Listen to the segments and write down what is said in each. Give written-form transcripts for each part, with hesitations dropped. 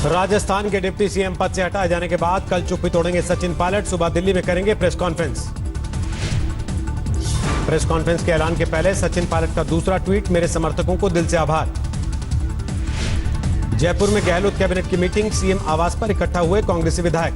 राजस्थान के deputy CM पद से हटाए जाने के बाद कल चुप्पी तोड़ेंगे सचिन पायलट। सुबह दिल्ली में करेंगे प्रेस कॉन्फ्रेंस। प्रेस कॉन्फ्रेंस के ऐलान के पहले सचिन पायलट का दूसरा ट्वीट, मेरे समर्थकों को दिल से आभार। जयपुर में गहलोत कैबिनेट की मीटिंग, सीएम आवास पर इकट्ठा हुए कांग्रेसी विधायक।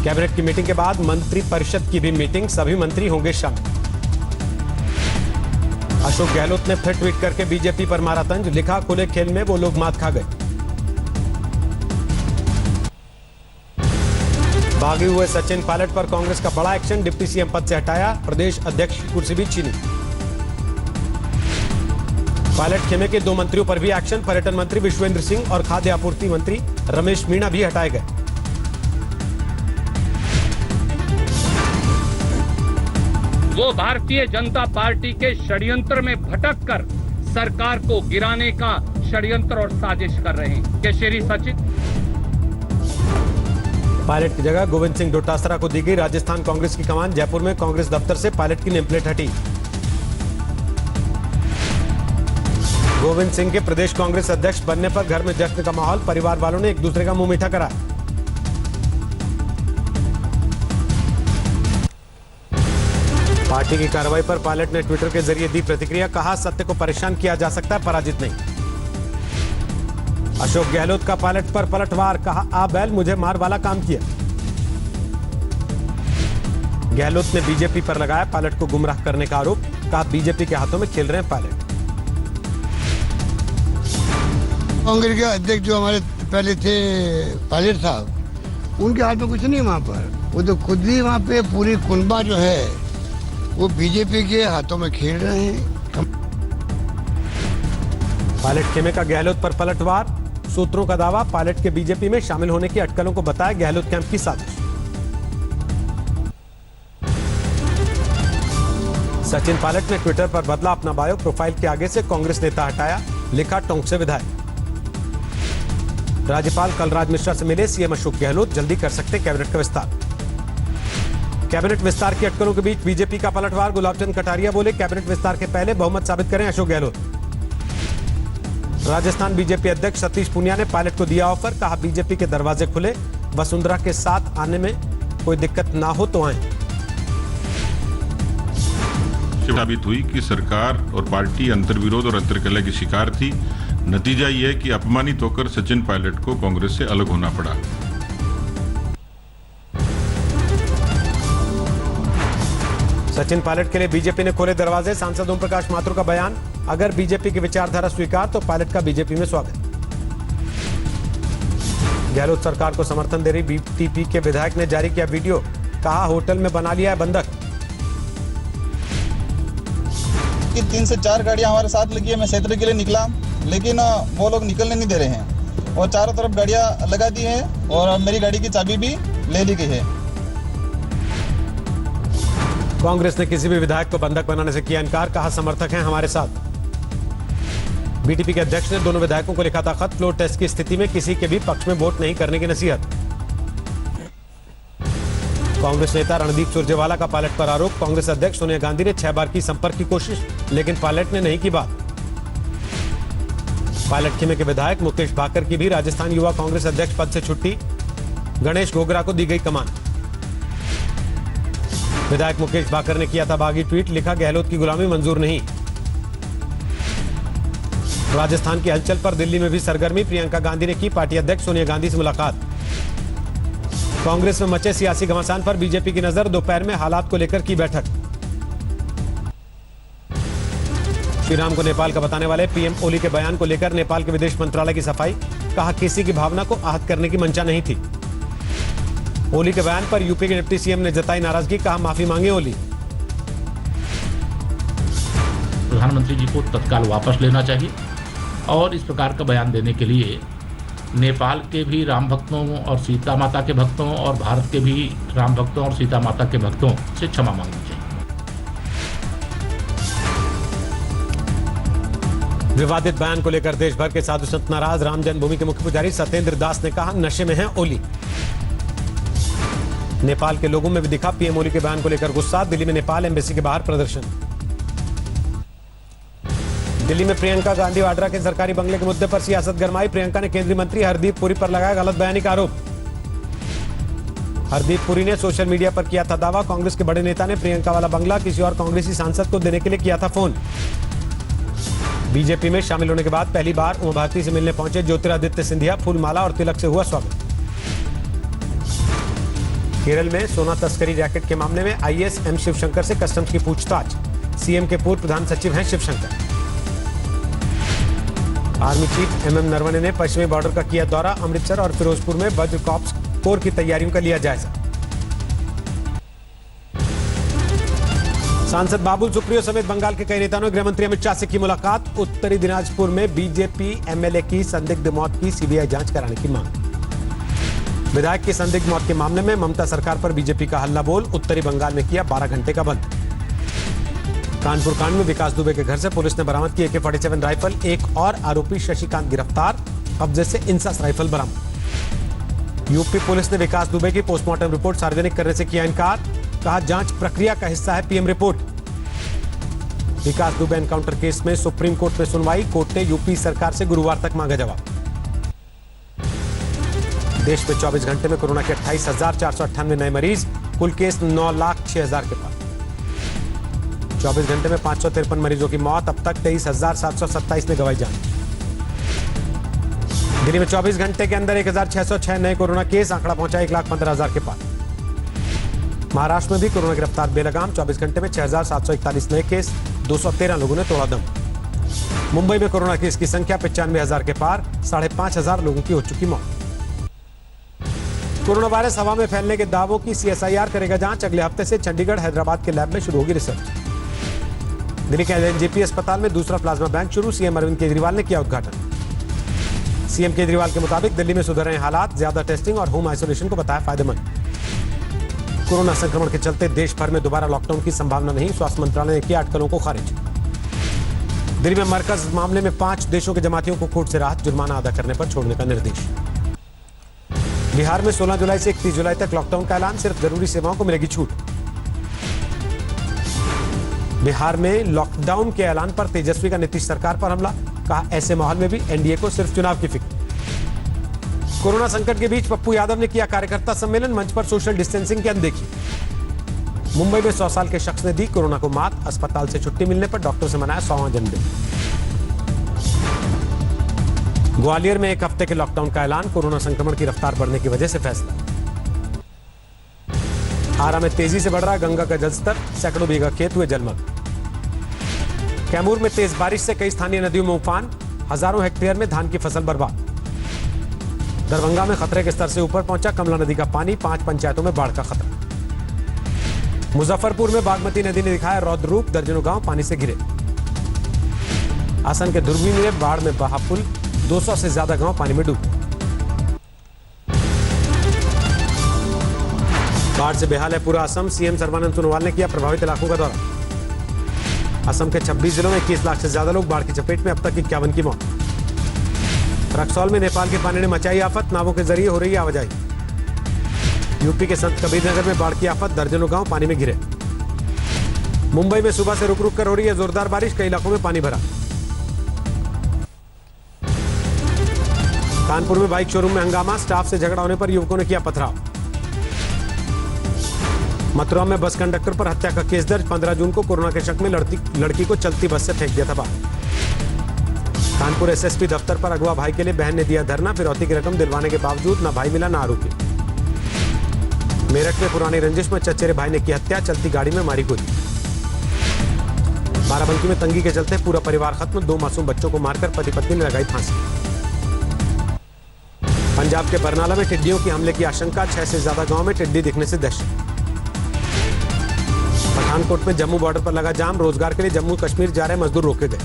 कैबिनेट की मीटिंग के बाद मंत्री परिषद की भी मीटिंग, सभी मंत्री होंगे शामिल। अशोक गहलोत ने फिर ट्वीट करके बीजेपी पर मारा तंज, लिखा खुले खेल में वो लोग मात खा गए। भागे हुए सचिन पायलट पर कांग्रेस का बड़ा एक्शन, डिप्टी सीएम पद से हटाया, प्रदेश अध्यक्ष की कुर्सी भी छीनी। पायलट खेमे के 2 मंत्रियों पर भी एक्शन, पर्यटन मंत्री विश्वेंद्र सिंह और खाद्य आपूर्ति मंत्री रमेश मीणा भी हटाए गए। वो भारतीय जनता पार्टी के षड्यंत्र में भटक कर सरकार को गिराने का षड्यंत्र और साजिश कर रहे हैं। क्या श्री सचिन पायलट की जगह गोविंद सिंह डोटासरा को दी गई राजस्थान कांग्रेस की कमान। जयपुर में कांग्रेस दफ्तर से पायलट की नेमप्लेट हटी। गोविंद सिंह के प्रदेश कांग्रेस अध्यक्ष बनने पर घर में जश्न का माहौल, परिवार वालों ने एक दूसरे का मुंह मीठा करा। पार्टी की कार्रवाई पर पायलट ने ट्विटर के जरिए दी प्रतिक्रिया, कहा सत्य को परेशान किया जा सकता है, पराजित नहीं। अशोक गहलोत का पायलट पर पलटवार, कहा आ बैल मुझे मार वाला काम किया। गहलोत ने बीजेपी पर लगाया पायलट को गुमराह करने का आरोप, कहा बीजेपी के हाथों में खेल रहे हैं पायलट। कांग्रेस के अध्यक्ष जो हमारे पहले थे पायलट साहब, उनके हाथ में कुछ नहीं वहाँ पर। वो तो खुद ही वहाँ पे पूरी कुनबा जो है वो बीजेपी के हाथों में खेल रहे हैं। पायलट खेमे का गहलोत पर पलटवार, सूत्रों का दावा पायलट के बीजेपी में शामिल होने की अटकलों को बताया गहलोत कैंप की साजिश। सचिन पायलट ने ट्विटर पर बदला अपना बायो, प्रोफाइल के आगे से कांग्रेस नेता हटाया, लिखा टोंक से विधायक। राज्यपाल कलराज मिश्रा से मिले सीएम अशोक गहलोत, जल्दी कर सकते कैबिनेट का विस्तार। कैबिनेट विस्तार की अटकलों के बीच बीजेपी का पलटवार, गुलाबचंद कटारिया बोले कैबिनेट विस्तार के पहले बहुमत साबित करें अशोक गहलोत। राजस्थान बीजेपी अध्यक्ष सतीश पूनिया ने पायलट को दिया ऑफर, कहा बीजेपी के दरवाजे खुले, वसुंधरा के साथ आने में कोई दिक्कत ना हो तो आए। साबित हुई कि सरकार और पार्टी अंतर्विरोध और अंतर्कलह की शिकार थी। नतीजा यह है कि अपमानित होकर सचिन पायलट को कांग्रेस से अलग होना पड़ा। सचिन पायलट के लिए बीजेपी ने खोले दरवाजे, सांसद ओम प्रकाश माथुर का बयान, अगर बीजेपी की विचारधारा स्वीकार तो पायलट का बीजेपी में स्वागत। गहलोत सरकार को समर्थन दे रही बीटीपी के विधायक ने जारी किया वीडियो, कहा होटल में बना लिया है बंधक। 3 से 4 गाड़ियां हमारे साथ लगी है, मैं क्षेत्र के लिए निकला लेकिन वो लोग निकलने नहीं दे रहे हैं और चारों तरफ गाड़ियां लगा दी हैं और मेरी गाड़ी की चाबी भी ले ली गई है। कांग्रेस ने किसी भी विधायक को बंधक बनाने से किया इनकार, कहा समर्थक हैं हमारे साथ। बीटीपी के अध्यक्ष ने दोनों विधायकों को लिखा था खत, फ्लोर टेस्ट की स्थिति में किसी के भी पक्ष में वोट नहीं करने की नसीहत। कांग्रेस नेता रणदीप सुरजेवाला का पायलट पर आरोप, कांग्रेस अध्यक्ष सोनिया गांधी ने 6 बार की संपर्क की कोशिश लेकिन पायलट ने नहीं की बात। पायलट खेमे के विधायक मुकेश भाकर की भी राजस्थान युवा कांग्रेस अध्यक्ष पद से छुट्टी, गणेश गोगरा को दी गई कमान। विधायक मुकेश भाकर ने किया था बागी ट्वीट, लिखा गहलोत की गुलामी मंजूर नहीं। राजस्थान की हलचल पर दिल्ली में भी सरगर्मी, प्रियंका गांधी ने की पार्टी अध्यक्ष सोनिया गांधी से मुलाकात। कांग्रेस में मचे सियासी घमासान पर बीजेपी की नजर, दोपहर में हालात को लेकर की बैठक। श्रीराम को नेपाल का बताने वाले पीएम ओली के बयान को लेकर नेपाल के विदेश मंत्रालय की सफाई, कहा किसी की भावना को आहत करने की मंशा नहीं थी। ओली के बयान पर यूपी के डिप्टी सीएम ने जताई नाराजगी, कहा माफी मांगे ओली। प्रधानमंत्री जी को तत्काल वापस लेना चाहिए और इस प्रकार का बयान देने के लिए नेपाल के भी राम भक्तों और सीता माता के भक्तों और भारत के भी राम भक्तों और सीता माता के भक्तों से क्षमा मांगनी चाहिए। विवादित बयान को लेकर देश भर के साधु संत नाराज, राम जन्मभूमि के मुख्य पुजारी सत्येंद्र दास ने कहा नशे में हैं ओली। नेपाल के लोगों में भी दिखा पीएम ओली के बयान को लेकर गुस्सा, दिल्ली में नेपाल एम्बेसी के बाहर प्रदर्शन। दिल्ली में प्रियंका गांधी वाड्रा के सरकारी बंगले के मुद्दे पर सियासत गरमाई। प्रियंका ने केंद्रीय मंत्री हरदीप पुरी पर लगाया गलत बयानी का आरोप। हरदीप पुरी ने सोशल मीडिया पर किया था दावा, कांग्रेस के बड़े नेता ने प्रियंका वाला बंगला किसी और कांग्रेसी सांसद को देने के लिए किया था फोन। बीजेपी में शामिल होने के बाद पहली बार उमा भारती से मिलने पहुंचे ज्योतिरादित्य सिंधिया। फूलमाला और तिलक से हुआ स्वागत। केरल में सोना तस्करी रैकेट के मामले में आईएएस एम शिवशंकर से कस्टम्स की पूछताछ। सीएम के पूर्व प्रधान सचिव हैं Shivshankar. Army chief MM Naravane ने पश्चिमी बॉर्डर का किया दौरा। अमृतसर और फिरोजपुर में वज्र कॉप्स कोर की तैयारियों का लिया जायजा। सांसद बाबुल सुप्रियो समेत बंगाल के कई नेताओं ने गृह मंत्री अमित शाह से की मुलाकात। उत्तरी दिनाजपुर में बीजेपी एमएलए की संदिग्ध मौत की सीबीआई जांच कराने की मांग। विधायक की संदिग्ध मौत के मामले में ममता सरकार पर बीजेपी का हल्ला बोल। उत्तरी बंगाल में किया 12 घंटे का बंद। कानपुर कांड में विकास दुबे के घर से पुलिस ने बरामद की AK-47 राइफल। एक और आरोपी शशिकांत गिरफ्तार। कब्जे से इंसास राइफल बरामद। यूपी पुलिस ने विकास दुबे की पोस्टमार्टम रिपोर्ट सार्वजनिक करने से किया इनकार। कहा जांच प्रक्रिया का हिस्सा है पीएम रिपोर्ट। विकास दुबे एनकाउंटर केस में सुप्रीम कोर्ट में सुनवाई। कोर्ट ने यूपी सरकार से गुरुवार तक मांगा जवाब। देश में 24 घंटे में कोरोना के 28,498 नए मरीज। कुल केस 9,06,000 के पार। 24 घंटे में 553 मरीजों की मौत। अब तक 23,727 ने गंवाई जान। दिल्ली में 24 घंटे के अंदर 1,606 नए कोरोना केस। आंकड़ा पहुंचा 1,15,000 के पार। महाराष्ट्र में भी कोरोना की रफ्तार बेलगाम। 24 घंटे में 6,741 नए केस। 213 लोगों ने तोड़ा दम। मुंबई में कोरोना केस की संख्या 95,000 के पार। 5,500 लोगों की हो चुकी मौत। कोरोना वायरस हवा में फैलने के दावों की CSIR करेगा जांच। अगले हफ्ते से चंडीगढ़ हैदराबाद के लैब में शुरू होगी रिसर्च। दिल्ली के NJP अस्पताल में दूसरा प्लाज्मा बैंक शुरू। सीएम अरविंद केजरीवाल ने किया उद्घाटन। सीएम केजरीवाल के मुताबिक दिल्ली में सुधर रहे हालात। ज्यादा टेस्टिंग और होम आइसोलेशन को बताया फायदेमंद। कोरोना संक्रमण के चलते देश भर में दोबारा लॉकडाउन की संभावना नहीं। स्वास्थ्य मंत्रालय ने किया अटकलों को खारिज। दिल्ली में मरकज मामले में 5 देशों के जमातियों को कोर्ट से राहत। जुर्माना अदा करने पर छोड़ने का निर्देश। बिहार में 16 जुलाई से 31 जुलाई तक लॉकडाउन का ऐलान। सिर्फ जरूरी सेवाओं को मिलेगी छूट। बिहार में लॉकडाउन के ऐलान पर तेजस्वी का नीतीश सरकार पर हमला। कहा ऐसे माहौल में भी एनडीए को सिर्फ चुनाव की फिक्र। कोरोना संकट के बीच पप्पू यादव ने किया कार्यकर्ता सम्मेलन। मंच पर सोशल डिस्टेंसिंग की अनदेखी। मुंबई में 100 साल के शख्स ने दी कोरोना को मात। अस्पताल से छुट्टी मिलने पर डॉक्टर से मनाया 100वां जन्मदिन। ग्वालियर में 1 हफ्ते के लॉकडाउन का ऐलान। कोरोना संक्रमण की रफ्तार बढ़ने की वजह से फैसला। आरा में तेजी से बढ़ रहा गंगा का जलस्तर। सैकड़ों बीघा खेत हुए जलमग्न। कैमूर में तेज बारिश से कई स्थानीय नदियों में उफान। हजारों हेक्टेयर में धान की फसल बर्बाद। दरभंगा में खतरे के स्तर से ऊपर पहुंचा कमला नदी का पानी। 5 पंचायतों में बाढ़ का खतरा। मुजफ्फरपुर में बागमती नदी ने दिखाया रौद्र रूप। दर्जनों गांव पानी से घिरे। असम के दुर्गी में बाढ़ में बहा पुल। 200 से ज्यादा गांव पानी में डूबे। बाढ़ से बेहाल है पूरा असम। सीएम सर्बानंद सोनोवाल ने किया प्रभावित इलाकों का दौरा। असम के 26 जिलों में 21 लाख से ज्यादा लोग बाढ़ की चपेट में। अब तक 51 की मौत। रक्सौल में नेपाल के पानी ने मचाई आफत। नावों के जरिए हो रही आवाजाही। यूपी के संत कबीरनगर में बाढ़ की आफत। दर्जनों गांव पानी में घिरे। मुंबई में सुबह से रुक रुक कर हो रही है जोरदार बारिश। कई इलाकों में पानी भरा। कानपुर में बाइक शोरूम में हंगामा। स्टाफ से झगड़ा होने पर युवकों ने किया पथराव। मथुरा में बस कंडक्टर पर हत्या का केस दर्ज। 15 जून को कोरोना के शक में लड़की को चलती बस से फेंक दिया था बाहर। कानपुर एसएसपी दफ्तर पर अगवा भाई के लिए बहन ने दिया धरना। फिरौती की रकम दिलवाने के बावजूद न भाई मिला न आरोपी। मेरठ में पुरानी रंजिश में चचेरे भाई ने की हत्या। चलती गाड़ी में मारी गोली। बाराबंकी में तंगी के चलते पूरा परिवार खत्म। 2 मासूम बच्चों को मारकर पति पत्नी ने लगाई फांसी। पंजाब के बरनाला में टिड्डियों की हमले की आशंका। 6 से ज्यादा गांव में टिड्डी दिखने से दहशत। पठानकोट में जम्मू बॉर्डर पर लगा जाम। रोजगार के लिए जम्मू कश्मीर जा रहे मजदूर रोके गए।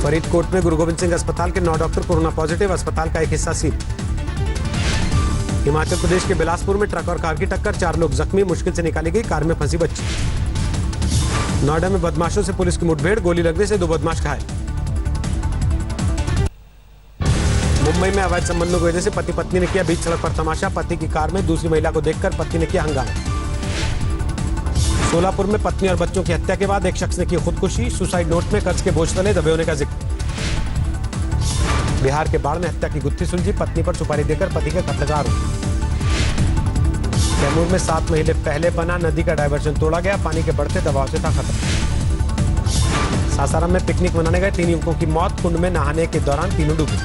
फरीदकोट में गुरु गोविंद सिंह अस्पताल के 9 डॉक्टर कोरोना पॉजिटिव। अस्पताल का एक हिस्सा सील। हिमाचल प्रदेश के बिलासपुर में ट्रक और कार की टक्कर। 4 लोग जख्मी। मुश्किल से निकाली गई कार में फंसी बच्ची। नोएडा में बदमाशों से पुलिस की मुठभेड़। गोली लगने से 2 बदमाश घायल। मुंबई में अवैध संबंधों की वजह से पति पत्नी ने किया बीच सड़क पर तमाशा। पति की कार में दूसरी महिला को देखकर पत्नी ने किया हंगामा। सोलापुर में पत्नी और बच्चों की हत्या के बाद एक शख्स ने की खुदकुशी। सुसाइड नोट में कर्ज के बोझ तले दबे होने का जिक्र। बिहार के बाढ़ में हत्या की गुत्थी सुलझी। पत्नी पर सुपारी देकर पति के कत्ल का आरोप। कैमूर में 7 महीने पहले बना नदी का डायवर्जन तोड़ा गया। पानी के बढ़ते दबाव से था खतरा। सासाराम में पिकनिक मनाने गए 3 युवकों की मौत। कुंड में नहाने के दौरान तीनों डूबे।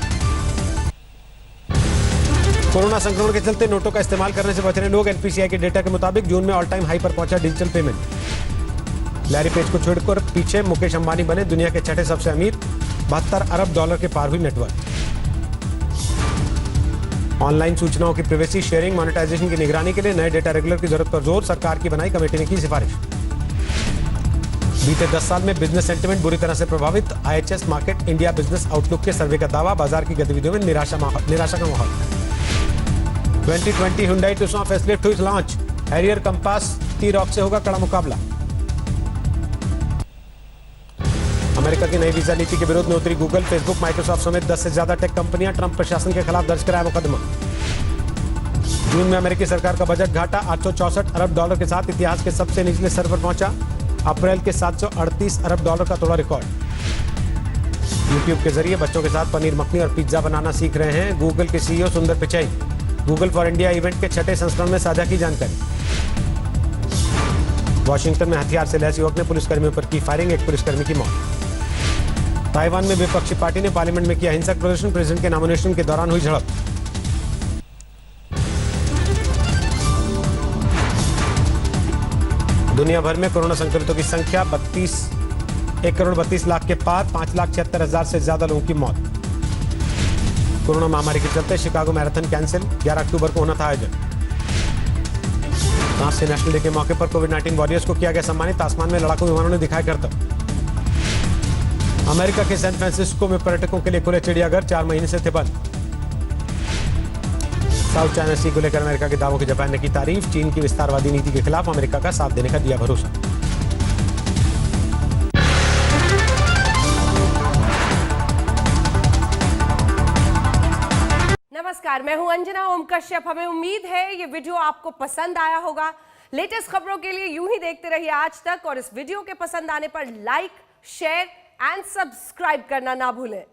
कोरोना संक्रमण के चलते नोटों का इस्तेमाल करने से बच रहे लोग। एनपीसीआई के डेटा के मुताबिक जून में ऑल टाइम हाई पर पहुंचा डिजिटल पेमेंट। लैरी पेज को छोड़कर पीछे मुकेश अंबानी बने दुनिया के 6ठे सबसे अमीर। $72 अरब के पार हुई नेटवर्क। ऑनलाइन सूचनाओं की प्राइवेसी शेयरिंग मोनेटाइजेशन की निगरानी के लिए नए डेटा रेगुलर की जरूरत पर जोर। सरकार की बनाई कमेटी ने की सिफारिश। बीते 10 साल में बिजनेस सेंटिमेंट बुरी तरह से प्रभावित। IHS market India business outlook के सर्वे का दावा। बाजार की गतिविधियों में निराशा का माहौल। 2020 Hyundai Tucson फेसलिफ्ट हुई लॉन्च। हैरियर कंपास T-Roc से होगा कड़ा मुकाबला। अमेरिका की नई वीजा नीति के विरोध में उतरी गूगल, फेसबुक, माइक्रोसॉफ्ट समेत 10 से ज्यादा टेक कंपनियां। ट्रंप प्रशासन के खिलाफ दर्ज कराया मुकदमा। जून में अमेरिकी सरकार का बजट घाटा $864 अरब के साथ इतिहास के सबसे निचले स्तर पर पहुंचा। अप्रैल के $738 अरब का तोड़ा रिकॉर्ड। यूट्यूब के जरिए बच्चों के साथ पनीर मखनी और पिज्जा बनाना सीख रहे हैं गूगल के सीईओ सुंदर Pichai. Google for India event के 6ठे संस्करण में साझा की जानकारी। वॉशिंगटन में हथियार से लैस युवक ने पुलिसकर्मियों पर की फायरिंग। एक पुलिसकर्मी की मौत। ताइवान में विपक्षी पार्टी ने पार्लियामेंट में किया हिंसक प्रदर्शन। प्रेसिडेंट के नॉमिनेशन के दौरान हुई झड़प। दुनिया भर में कोरोना संक्रमितों की संख्या 1,32,00,000 के पार। 5,76,000 से ज्यादा लोगों की मौत। कोरोना महामारी के चलते शिकागो मैराथन कैंसिल। 11 अक्टूबर को होना था आयोजन। फ्रांस से नेशनल डे के मौके पर कोविड-19 वॉरियर्स को किया गया सम्मानित। आसमान में लड़ाकू विमानों ने दिखाया करतब। अमेरिका के सैन फ्रांसिस्को में पर्यटकों के लिए खुले चिड़ियाघर 4 महीने से थे बंद। साउथ चाइना सी को लेकर अमेरिका के दावों की जापान ने की तारीफ। चीन की विस्तारवादी नीति के खिलाफ अमेरिका का साथ देने का दिया भरोसा। नमस्कार, मैं हूं अंजना ओम कश्यप। हमें उम्मीद है ये वीडियो आपको पसंद आया होगा। लेटेस्ट खबरों के लिए यूं ही देखते रहिए आज तक और इस वीडियो के पसंद आने पर लाइक, शेयर एंड सब्सक्राइब करना ना भूलें।